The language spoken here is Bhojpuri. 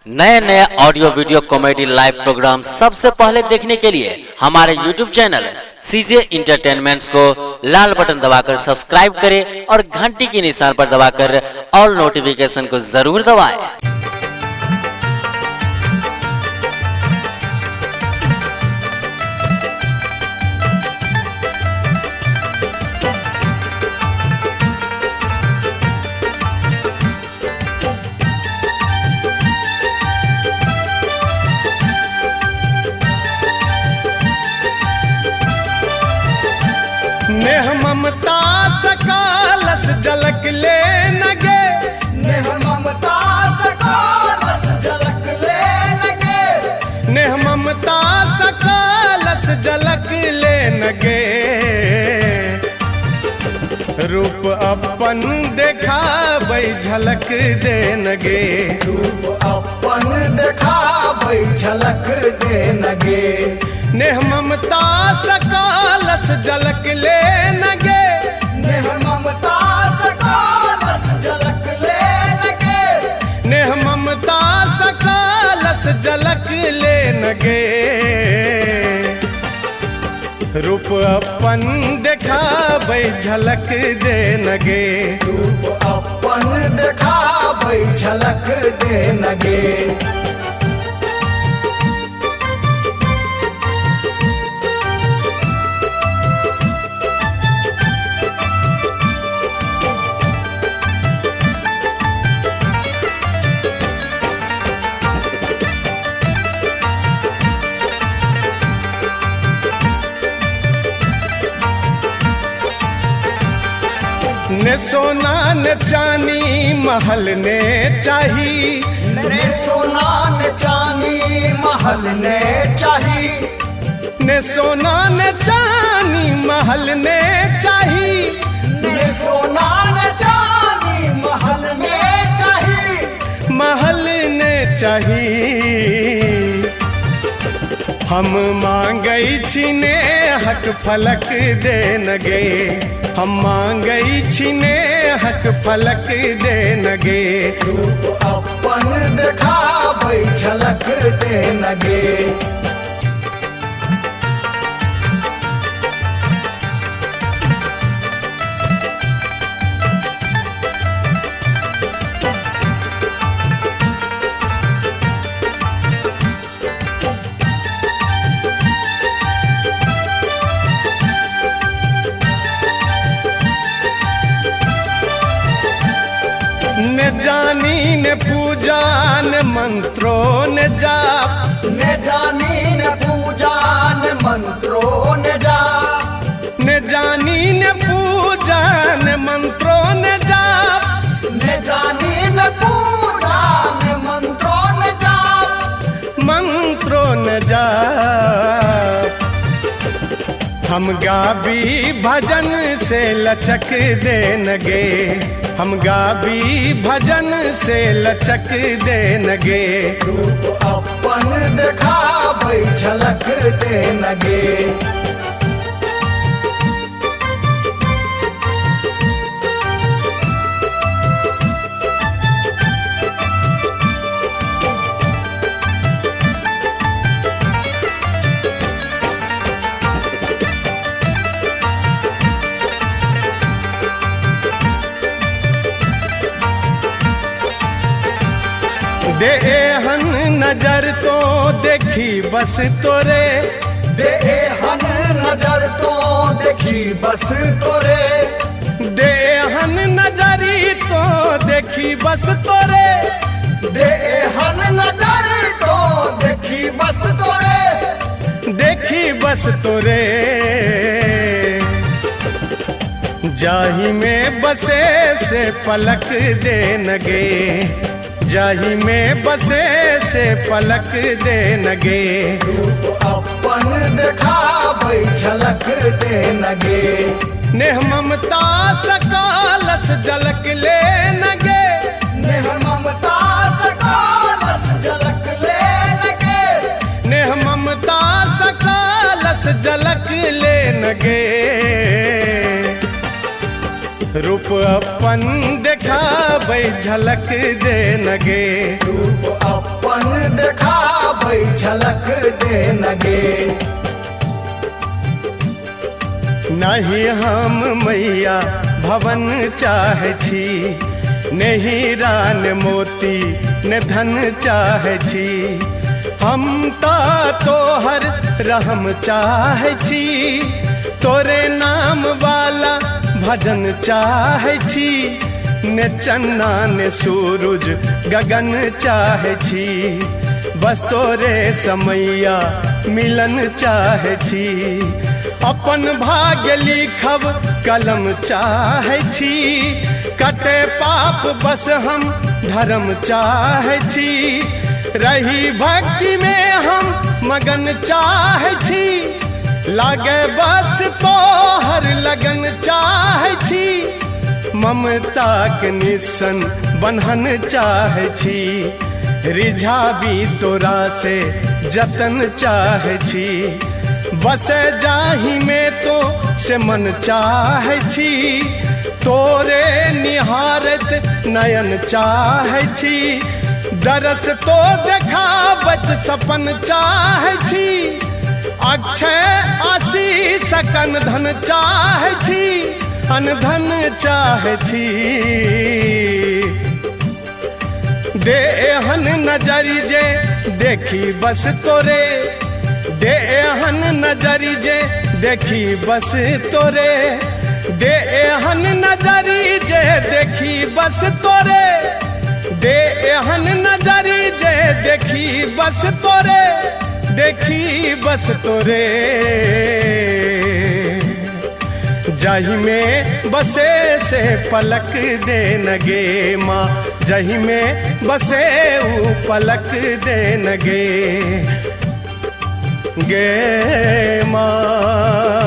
नए नए audio video comedy live programme सबसे पहले देखने के लिए हमारे YouTube चैनल सीजे इंटरटेनमेंट्स को लाल बटन दबाकर सब्सक्राइब करें और घंटी के निशान पर दबाकर ऑल नोटिफिकेशन को जरूर दबाएं। नेह ममता सकालस झलक ले नगे, नेह ममता सकालस झलक ले नगे, नेह ममता सकालस झलक ले नगे। रूप अपन देखाबै झलक दे नगे, रूप अपन देखाबै झलक दे नगे। नेह ममता सकालस झलक ले नगे, नेह ममता सकालस झलक ले नगे, नेह ममता सकालस झलक ले नगे। रूप अपन देखाबै झलक दे नगे, रूप अपन देखाबै झलक दे नगे। ने सोना ने चानी महल ने चाही, ने सोना ने चानी महल ने चाही, ने सोना ने चानी महल ने चाही, ने सोना ने चानी महल ने चाही, महल ने चाही। हम मांगई छिने हक फलक दे नगे, हम मांगई छिने हक फलक दे नगे। रूप अपन देखाबै झलक दे नगे। ने जानी ने पूजा ने मंत्रों ने जाप, ने जानी ने पूजा ने मंत्रों ने जाप, ने जानी ने पूजा ने मंत्रों ने जाप, ने जानी ने पूजा ने मंत्रों ने जाप, मंत्रों ने जाप। हम गाबी भजन से लचक दे नगे, हम गाबी भजन से लचक दे नगे। रूप अपन देखाबै झलक दे नगे। देहन नजर तो देखी बस तोरे, देहन नजर तो देखी बस तोरे, देहन नजरी तो देखी बस तोरे, देहन नजर तो देखी बस तोरे, देखी बस तोरे। जाही में बसे से पलक दे नगे, जाही में बसे से पलक दे नगे। रूप अपन देखाबै झलक दे नगे। नेह ममता सकालस झलक ले नगे, नेह ममता सकालस झलक ले नगे, नेह ममता सकालस झलक ले नगे। रूप अपन देखाबै झलक दे नगे, रूप अपन अपन देखाबै झलक दे नगे। नहीं हम मैया भवन चाहे छी, नहीं रान मोती ने धन चाहे छी, हम ता तोहर रहम चाहे छी, तोरे नाम वाला भजन चाहे छी, ने चन्ना ने सूरज गगन चाहे छी, बस तोरे समैया मिलन चाहे छी, अपन भाग्य लिखब कलम चाहे छी, कटे पाप बस हम धर्म चाहे छी, रही भक्ति में हम मगन चाहे छी, लागे बस तोहर लगन चाहे छी, ममता के निशन बंधन चाहे छी, रिझाबी तोरा से जतन चाहे छी, बसे जाही में तो से मन चाहे छी, तोरे निहारत नयन चाहे छी, दरस तो देखावत सपन चाहे छी, अक्षय आशीष कन धन चाहे छी, अनधन चाहे छी, देहन नजरी जे देखी बस तोरे, देहन नजरी जे देखी बस तोरे, देहन नजरी जे देखी बस तोरे, देहन नजरी जे देखी बस तोरे, देखी बस तोरे, जही में बसे से पलक दे नगे माँ, जही में बसे ऊ पलक दे नगे गे माँ।